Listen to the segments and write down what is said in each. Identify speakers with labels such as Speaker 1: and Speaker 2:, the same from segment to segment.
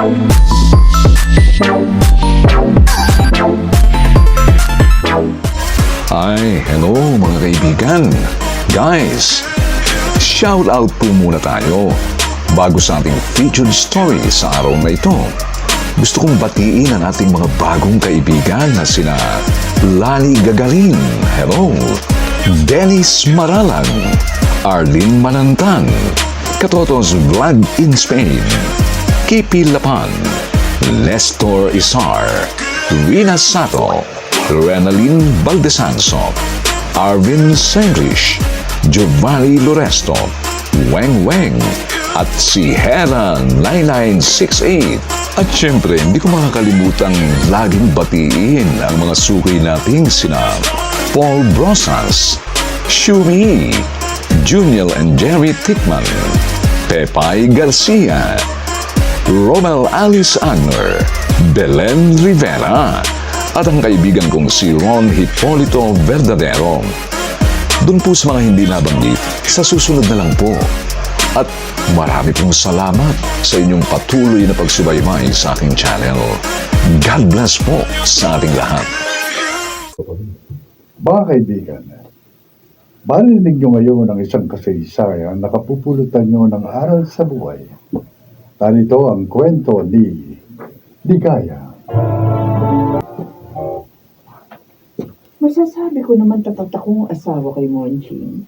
Speaker 1: Ay, hello mga kaibigan. Guys, shout out po muna tayo bago sa ating featured story sa araw na ito. Gusto kong batiin ang ating mga bagong kaibigan na sina Lali Gagarin, hello, Dennis Maralan, Arlene Manantan, Katotos Vlog in Spain, Kipi Lapan, Nestor Isar, Rina Sato, Renalyn Baldesanso, Arvin Senglish, Giovanni Loresto, Weng Weng, at si Hera 9968. At syempre, hindi ko makakalimutang laging batiin ang mga suki nating sina Paul Brosas, Shumi, Junior and Jerry Tickman, Pepay Garcia, Romel Alice Agner, Belen Rivera, at ang kaibigan kong si Ron Hipolito Verdadero. Doon po sa mga hindi nabanggit, sa susunod na lang po. At marami pong salamat sa inyong patuloy na pagsubaybay sa aking channel. God bless po sa ating lahat.
Speaker 2: Mga kaibigan, marinig nyo ngayon ang isang kasaysayan na kapupulutan nyo ng aral sa buhay. Narito ang kwento ni Ligaya.
Speaker 3: Masasabi ko naman tapat akong asawa kay Monching.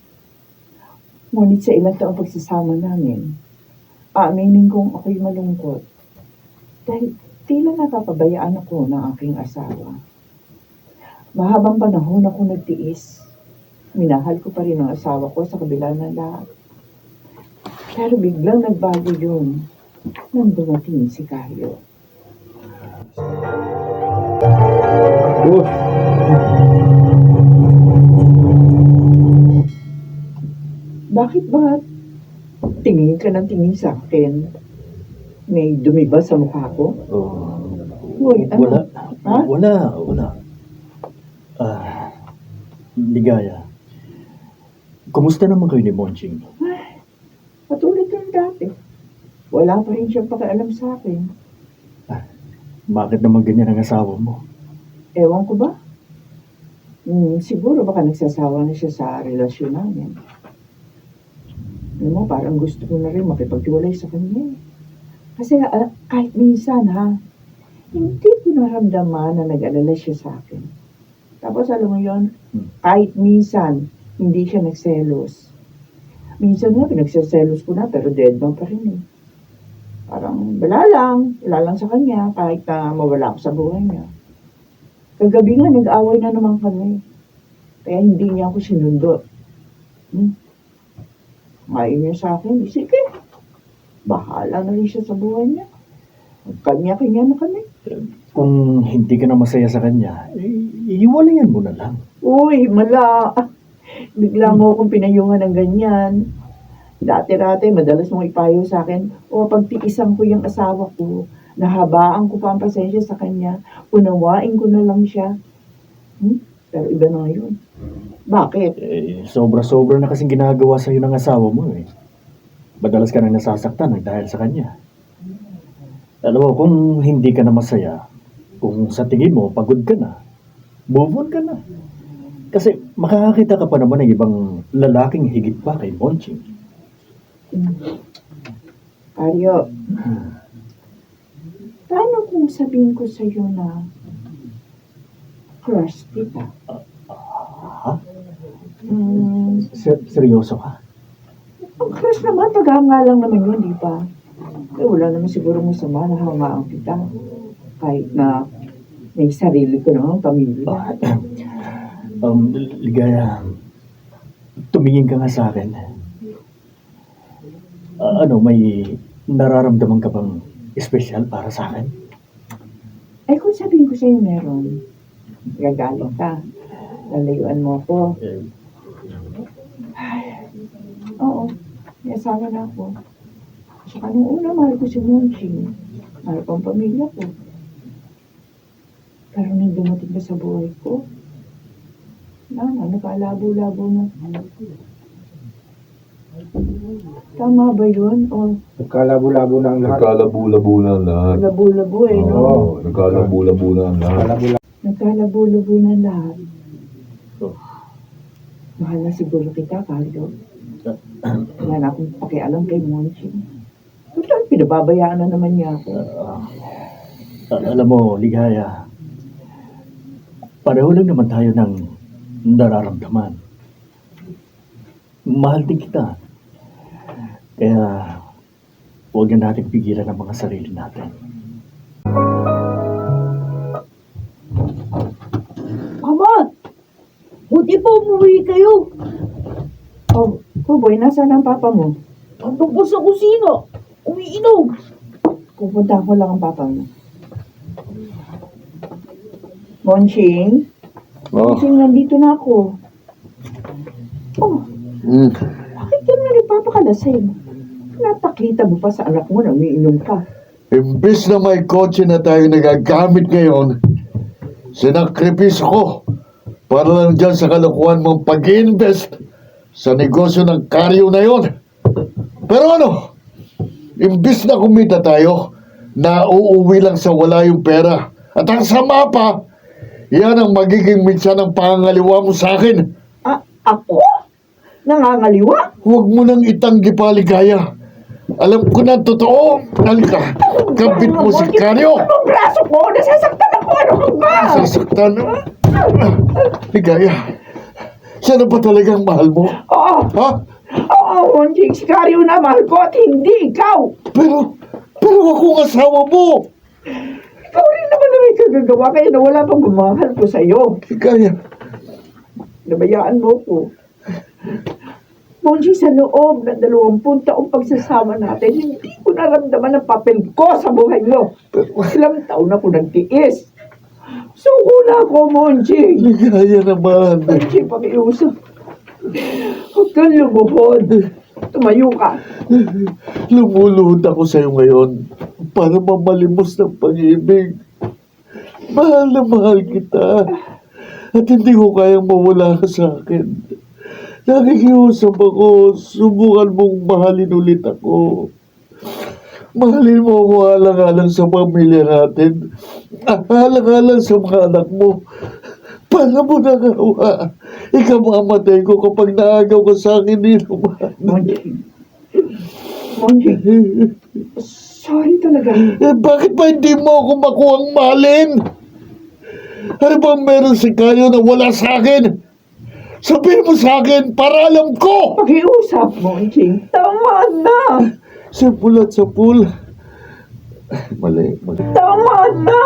Speaker 3: Ngunit sa ilang taong pagsasama namin, aaminin kong ako'y malungkot. Dahil tila napapabayaan ako ng aking asawa. Mahabang panahon ako nagtiis. Minahal ko pa rin ang asawa ko sa kabila ng lahat. Pero biglang nagbago yun nang dumating si Carlo. Bakit ba tingin ka ng tingin sa akin? May dumi ba sa mukha ko? Uy, ano?
Speaker 4: Wala.
Speaker 3: Ha?
Speaker 4: Wala. Ligaya. Kumusta naman kayo ni Monching?
Speaker 3: Patuloy ka dati. Wala pa rin siyang pakialam sa akin.
Speaker 4: Bakit naman ganyan ang asawa mo?
Speaker 3: Ewan ko ba? Siguro baka nagsasawa na siya sa relasyon namin. Alam mo, parang gusto ko na rin makipagtiwalay sa kanya. Kasi kahit minsan hindi ko naramdaman na nag-alala siya sa akin. Tapos alam mo yon, kahit minsan hindi siya nagselos. Minsan nga pinagsaselos ko na pero dead man pa rin eh. Parang wala lang sa kanya kahit na mawala ako sa buhay niya. Kagabi nga nag-away na naman kami. Kaya hindi niya ako sinundo. Ngayon niya sa akin, sige, bahala na rin siya sa buhay niya. Kanya-kanya na kami.
Speaker 4: Kung hindi ka na masaya sa kanya, iiwalayan mo na lang.
Speaker 3: Uy, mala. Bigla mo akong pinayungan ng ganyan. Dati-dati, madalas mong ipayo sa akin, pagtiisan ko yung asawa ko, nahabaan ko pa ang pasensya sa kanya, unawain ko na lang siya. Pero iba na ngayon. Bakit?
Speaker 4: Sobra-sobra na kasing ginagawa sa'yo ng asawa mo eh. Madalas ka nang nasasaktan dahil sa kanya. Alam mo, kung hindi ka na masaya, kung sa tingin mo pagod ka na, move on ka na. Kasi makakakita ka pa naman ng ibang lalaking higit pa kay Monching.
Speaker 3: Aryo, paano kung sabihin ko sa'yo na crush kita?
Speaker 4: Seryoso ka?
Speaker 3: Ang crush naman, pag-aangalang naman yun, di ba? Wala naman siguro masama na hangaan kita. Kahit na may sarili ko naman, pamilya.
Speaker 4: Ligaya, tumingin ka nga sa akin. May nararamdaman ka bang espesyal para sa akin?
Speaker 3: Kung sabihin ko sa'yo meron, gagalit ka. Lalayuan mo ako. Oo, may asawa na ako. Saka nung una, mahal ko si Monching. Mahal ko ang pamilya ko. Pero nung dumating ka sa buhay ko, nakalabo-labo na. Tama ba yun? O
Speaker 2: Nagkalabo-labo na ang lahat.
Speaker 1: Nagkalabo-labo na ang lahat.
Speaker 3: labo-labo eh, no?
Speaker 2: Oo.
Speaker 1: Nagkalabo-labo na ang lahat.
Speaker 3: Nagkalabo-labo na lahat. Mahal na siguro kita, Carlo. Wala na akong pakialam kay Monching. Total, pinababayaan na naman niya ako.
Speaker 4: Alam mo, Ligaya, pareho lang naman tayo ng nararamdaman. Mahal din kita. Kaya, huwag na natin pigilan ang mga sarili natin.
Speaker 3: Mama! Buti pa umuwi kayo. Oh, Kuboy, nasaan ang papa mo?
Speaker 5: Andun po sa kusina. Umiinom.
Speaker 3: Pupunta ko lang ang papa mo. Monching? Monching, nandito na ako. Oh, bakit ka na nagpapakalasing? Natakita mo pa sa anak mo na umiinom ka.
Speaker 6: Imbis na may kotse na tayo nagagamit ngayon, sinakripisyo ko para lang dyan sa kalokohan mong pag-invest sa negosyo ng karyo na yon. Pero ano, imbis na kumita tayo, nauuwi lang sa wala yung pera. At ang sama pa, yan ang magiging minsan ng pangangaliwa mo sa akin.
Speaker 3: Ako? Nangangaliwa?
Speaker 6: Huwag mo nang itanggi pa, Ligaya. Alam ko na ang totoo. Halika, kabit mo si Karyo.
Speaker 3: Anong braso ko? Nasasaktan ako. Ano ka ba?
Speaker 6: Sasaktan. Ligaya, siya na ba talagang mahal mo?
Speaker 3: Oo.
Speaker 6: Ha?
Speaker 3: Oo, Monching. Si Karyo na mahal ko at hindi ikaw.
Speaker 6: Pero ako ang asawa mo.
Speaker 3: Ikaw rin naman na may kagagawa kaya nawala pang bumahal ko sa'yo.
Speaker 6: Ligaya,
Speaker 3: Nabayaan mo ko. Monching, sa loob ng 20 taong pagsasama natin, hindi ko naramdaman ang papel ko sa buhay mo. Ilang taon na ko nagtiis. Suko na ako, Monching.
Speaker 6: Ligaya naman.
Speaker 3: Monching, pakiusap. Huwag kang lumuhod. Tumayo ka.
Speaker 6: Lumuluhod ako sa'yo ngayon para mamalimos ng pag-ibig. Mahal na mahal kita. At hindi ko kayang mawala ka sa akin. Nakikiusap ako, subukan mong mahalin ulit ako. Mahalin mo ako alang-alang sa pamilya natin. Alang-alang sa mga anak mo. Para mo nagawa. Ikaw mamatay ko kapag naagaw ka sa akin dito.
Speaker 3: Monching. Monching. Sorry talaga.
Speaker 6: Bakit ba hindi mo ako makuhang mahalin? Ano bang meron si Kayo na wala sa akin? Sabihin mo sa akin para alam ko!
Speaker 3: Pakiusap, Monching. Tama na.
Speaker 6: Simple at sapul. Mali.
Speaker 3: Tama na.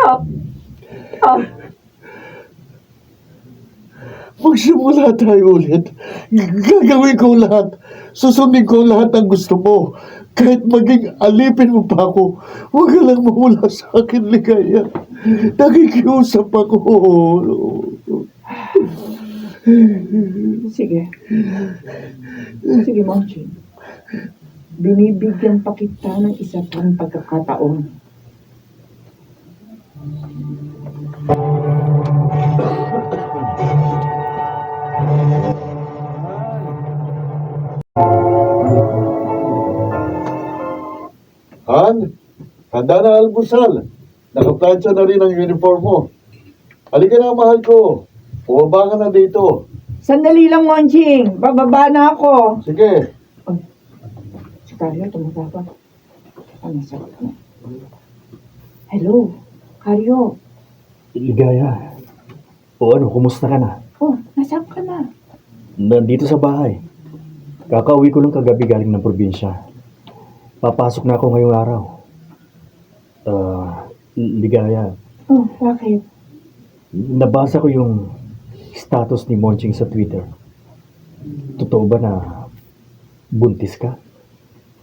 Speaker 6: Magsimula tayo ulit. Gagawin ko lahat. Susundin ko lahat ng gusto mo. Kahit maging alipin mo pa ako, huwag ka lang mawala sa akin, Ligaya. Nakikiusap ako.
Speaker 3: Sige. Sige, Monching. Binibigyan pa kita ng isa pang pagkakataon.
Speaker 6: Han, handa na almusal. Nakaplansya na rin ang uniform mo. Halika na, mahal ko. Bumaba ka na dito.
Speaker 3: Sandali lang, Monching. Bababa na ako.
Speaker 6: Sige.
Speaker 3: Si Karyo, tumatapang. Ano sa mo? Hello, Karyo.
Speaker 4: Ligaya, o ano, kumusta ka na?
Speaker 3: Oh, nasaan ka na?
Speaker 4: Nandito sa bahay. Kakauwi ko lang kagabi galing ng probinsya. Papasok na ako ngayong araw. Ligaya,
Speaker 3: Oh, bakit?
Speaker 4: nabasa ko yung status ni Monching sa Twitter. Totoo ba na buntis ka?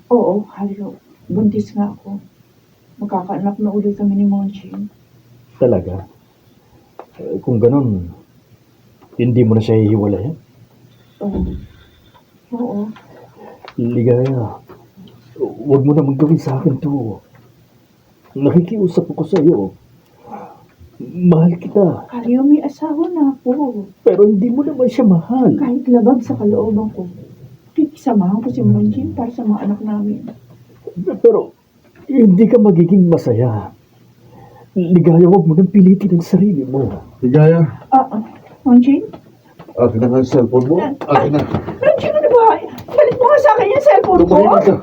Speaker 3: Oo, Karyo. Buntis nga ako. Magkakaanak na ulit kami ni Monching.
Speaker 4: Talaga? Kung ganun, hindi mo na siya hihiwalayan?
Speaker 3: Oo. Oo.
Speaker 4: Ligaya, huwag mo naman gawin sa akin to. Nakikiusap ako sa iyo. Mahal kita,
Speaker 3: Karyo, may asawa na ako.
Speaker 4: pero hindi mo naman siya mahal.
Speaker 3: Kahit labag sa kalooban ko, samahan ko si Monjing para sa mga anak namin.
Speaker 4: Pero, hindi ka magiging masaya. Ligaya, huwag mo nang pilitin ang sarili mo.
Speaker 6: Ligaya,
Speaker 3: Monjing?
Speaker 6: akin na nga ang cellphone mo. Akin na.
Speaker 3: Monjing, ano ba? Balik mo nga sa akin yung cellphone ko.
Speaker 6: Tumahimik ka.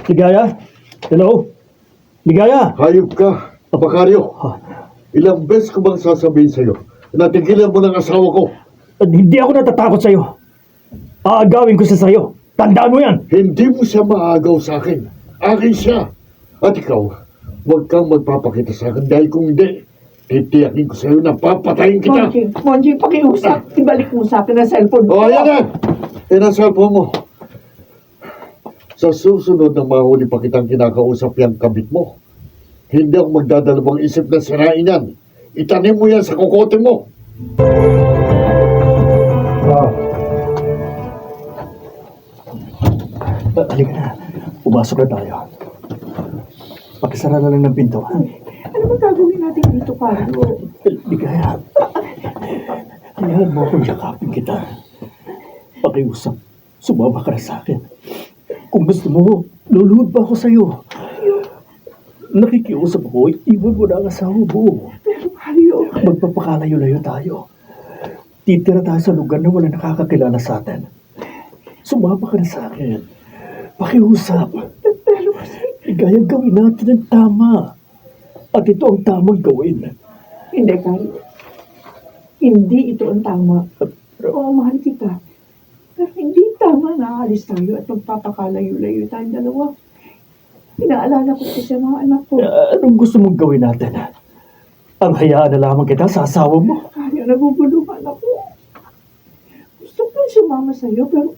Speaker 4: Ligaya? Hello? Ligaya?
Speaker 6: Hayop ka, Abakaryo. Ilang beses ko bang sasabihin sa'yo? Natigilan mo ng asawa ko.
Speaker 4: Hindi ako natatakot sa'yo. Aagawin ko siya sa'yo. Tandaan mo yan.
Speaker 6: Hindi mo siya maagaw sa akin. Akin siya. At ikaw, huwag kang magpapakita sa akin dahil kung hindi, titiyakin ko sa'yo na papatayin kita.
Speaker 3: Monjing, pakiusap. Ibalik mo sa akin ang cellphone ko.
Speaker 6: O, ayan na! Yan ang cellphone mo. Sa susunod na mahuli pa kitang kinakausap yung kabit mo, hindi ako magdadalawang isip na sirain yan. Itanim mo yan sa kukote mo.
Speaker 4: Halika na. Pumasok na tayo. Pakisara na lang ng pinto.
Speaker 3: Ano ba gagawin natin dito, Carlo?
Speaker 4: Ligaya. Hayaan mo akong yakapin kita. Pakiusap. Sumama ka na sa akin. Kung gusto mo, luluhod pa ako sa'yo. Nakikiusap ako, iwan mo na ang asawa mo.
Speaker 3: Pero, Carlo,
Speaker 4: Magpapakalayo-layo tayo. Titira tayo sa lugar na wala nakakakilala sa atin. Sumama ka na sa akin. Pakiusap.
Speaker 3: pero,
Speaker 4: Ligaya, gawin natin ang tama. At ito ang tamang gawin.
Speaker 3: hindi, Carlo. Hindi ito ang tama. Oo, mahal kita. Pero hindi tama na aalis tayo at magpapakalayo-layo tayong dalawa. Inaalala ko kasi sa mga anak ko.
Speaker 4: Anong gusto mong gawin natin? Ang hayaan na lamang kita sa asawa mo.
Speaker 3: Kaya naguguluhan ako. Gusto ko sumama sa'yo, pero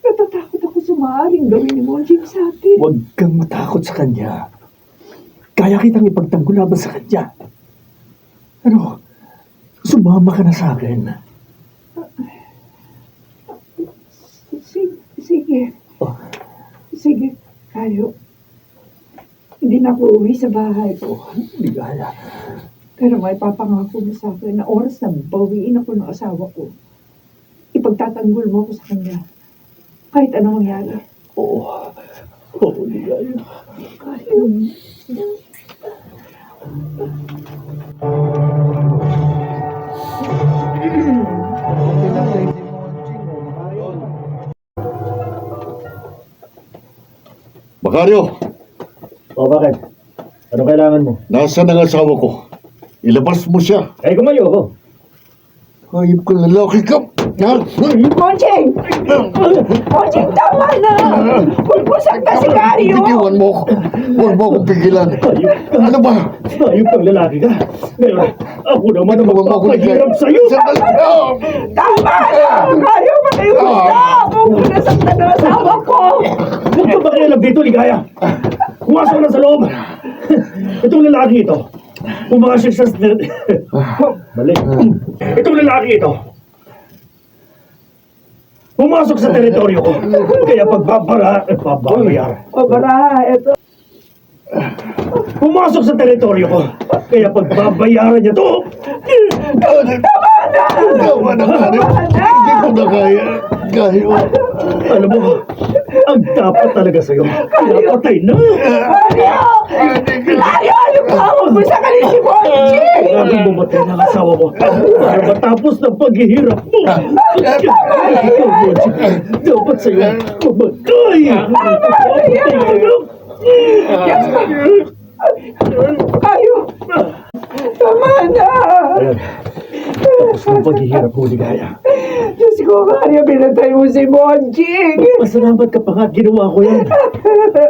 Speaker 3: natatakot ako sa maaaring gawin ni Monjing sa atin.
Speaker 4: Huwag kang matakot sa kanya. Kaya kitang ipagtanggol laban sa kanya. Ano? Sumama ka na sa akin.
Speaker 3: Sige.
Speaker 4: Oh.
Speaker 3: Sige, Kayo. Hindi na ako uwi sa bahay ko.
Speaker 4: Ligaya.
Speaker 3: Pero may papangako mo sa akin na oras na bawiin ako ng asawa ko. Ipagtatanggol mo ako sa kanya. Kahit anong mangyari.
Speaker 4: Oo. Oo, Ligaya.
Speaker 3: Kayo.
Speaker 6: Bakaryo,
Speaker 4: O, bakit? Ano kailangan mo?
Speaker 6: nasaan ang asawa ko? Ilabas mo siya.
Speaker 4: Eh, kumayo ako.
Speaker 6: Hayop ka lalaki ka. Ha?
Speaker 3: Monjing! Monjing, tama na! Huwag mo sakta si Kario!
Speaker 6: Bitiwan mo ako. Huwag mo akong pigilan. Ano ba?
Speaker 4: Ayun kang lalaki ka. Pero ako naman ang
Speaker 6: Huwag mo akong
Speaker 4: magpapahirap sa'yo.
Speaker 6: Sandali. Ah!
Speaker 3: Tama na! Kario, pakiusap! Huwag mo nasaktan ang asawa ko!
Speaker 4: Huwag ka makialam dito, Ligaya. Pumasok na sa loob. Itong lalaki ito. Pumasok sa... Mali. Itong lalaki ito. Pumasok sa teritoryo ko. Kaya pagbabayar.
Speaker 3: O bara, eto.
Speaker 4: Pumasok sa teritoryo ko. Kaya pagbabayaran niya to.
Speaker 6: Tama na, Karyo. Hindi ko na kaya. Karyo.
Speaker 4: Alam mo, ang dapat talaga sa'yo. Napatay na.
Speaker 3: Kario! Kario, ano ba? Huwag mo sa kanil si Monjing!
Speaker 4: Grabe bumatay ng asawa mo. Para matapos ng paghihirap mo. Ikaw, Monsi, dapat sa'yo mamatay. Mamatay ka na.
Speaker 3: Kario! Tama na!
Speaker 4: Ayan. Tapos ng paghihirap mo, Ligaya.
Speaker 3: Diyos ko, Kario, binatay mo si Monjing!
Speaker 4: Pasalamat ka pa nga at ginawa ko yan.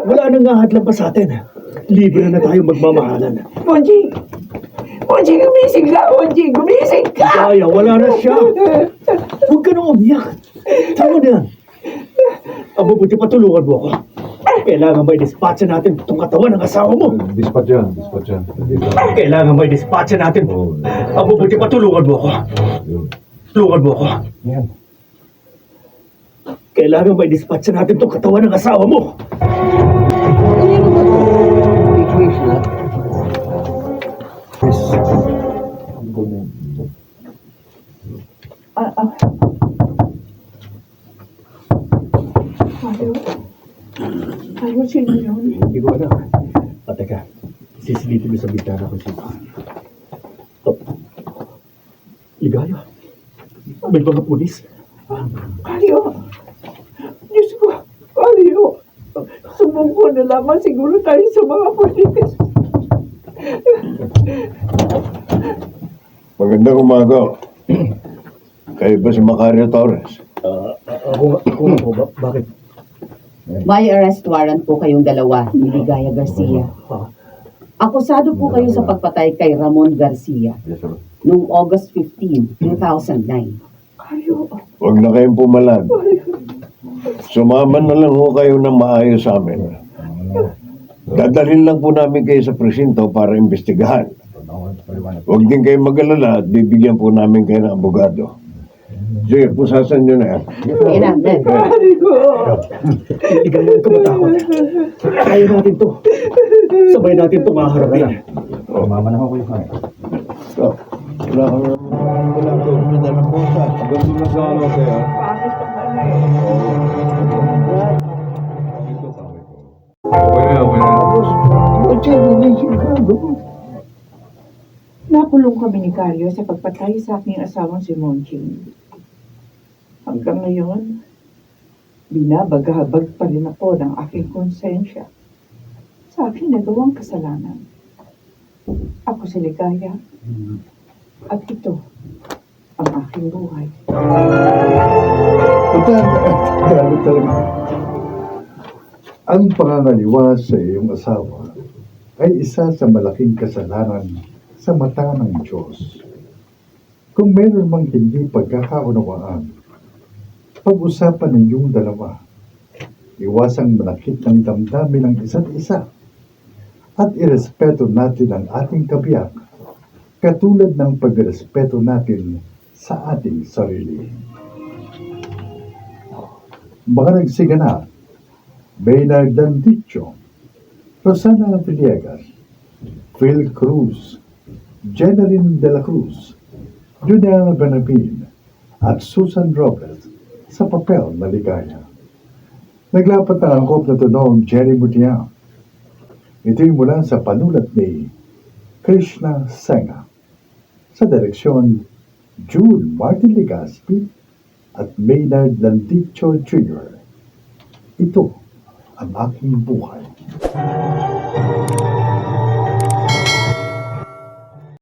Speaker 4: Wala nang ngahadlang pa sa atin. Libre na tayo magmamahalan.
Speaker 3: Monjing! Monjing, gumising ka! Monjing, gumising ka!
Speaker 4: Ligaya, wala na siya. Huwag ka nang umiyak. Tama na yan. Ang mabuti patulungan mo ako. Kailangan may dispatcha natin itong katawan ng asawa mo.
Speaker 6: Dispatch yan.
Speaker 4: Kailangan may dispatcha natin. Ang mabuti patulungan mo ako. Tulungan mo ako. Kailangan may dispatcha natin itong katawan ng asawa mo.
Speaker 3: Sino yun?
Speaker 4: Hindi ko alam. Teka, sisilipin ko sa bintana ko sino. Oh. Ligaya. May mga pulis.
Speaker 3: Kalyo! Diyos ko, Kalyo! Sumuko na lamang siguro tayo sa mga pulis.
Speaker 6: Magandang umaga. Kayo ba si Macario Torres?
Speaker 4: Ako nga po. Bakit?
Speaker 7: May arrest warrant po kayong dalawa ni Ligaya Garcia. Akusado po kayo sa pagpatay kay Ramon Garcia noong August 15, 2009.
Speaker 3: Kalyo!
Speaker 6: Huwag na kayong pumalag. Sumama na lang ho kayo ng maayos sa amin. Dadalhin lang po namin kayo sa presinto para imbestigahan. Huwag din kayo mag-alala at bibigyan po namin kayo ng abogado. Sige, pusasan nyo na yan.
Speaker 7: Sige na, Ned.
Speaker 3: Kalyo!
Speaker 4: Ligaya, huwag ka matakot. Kaya natin to. Sabay natin to maharapin.
Speaker 6: Mama na ako kayo. Wala ka naman. Wala ka naman na ng posa. Ganun na sa ano kaya.
Speaker 3: Pangit naman eh. Nakulong kami ni Carlo sa pagpatay sa aking asawang si Monching. Hanggang ngayon, binabagabag pa rin ako ng aking konsensya sa aking nagawang kasalanan. Ako si Ligaya at ito ang aking buhay.
Speaker 2: Dahil talaga. Ang pangangaliwa sa iyong asawa ay isa sa malaking kasalanan sa mata ng Diyos. Kung meron mang hindi pagkakaunawaan, pag-usapan ninyong dalawa, iwasang manakit ng damdamin ng isa't isa, at irespeto natin ang ating kabiyak, katulad ng pagrespeto natin sa ating sarili. Mga nagsiganap, Maynard Dandicho, Rosana Villegas, Phil Cruz, Jeneline de la Cruz, Juliana Benabin, at Susan Robles sa papel na Ligaya. Naglapat na angkop na tunog Jerry Mutiang. Ito'y mula sa panulat ni Krishna Senga. Sa direksyon, June Martin Legaspi at Maynard Dandicho Jr. Ito ang aking buhay.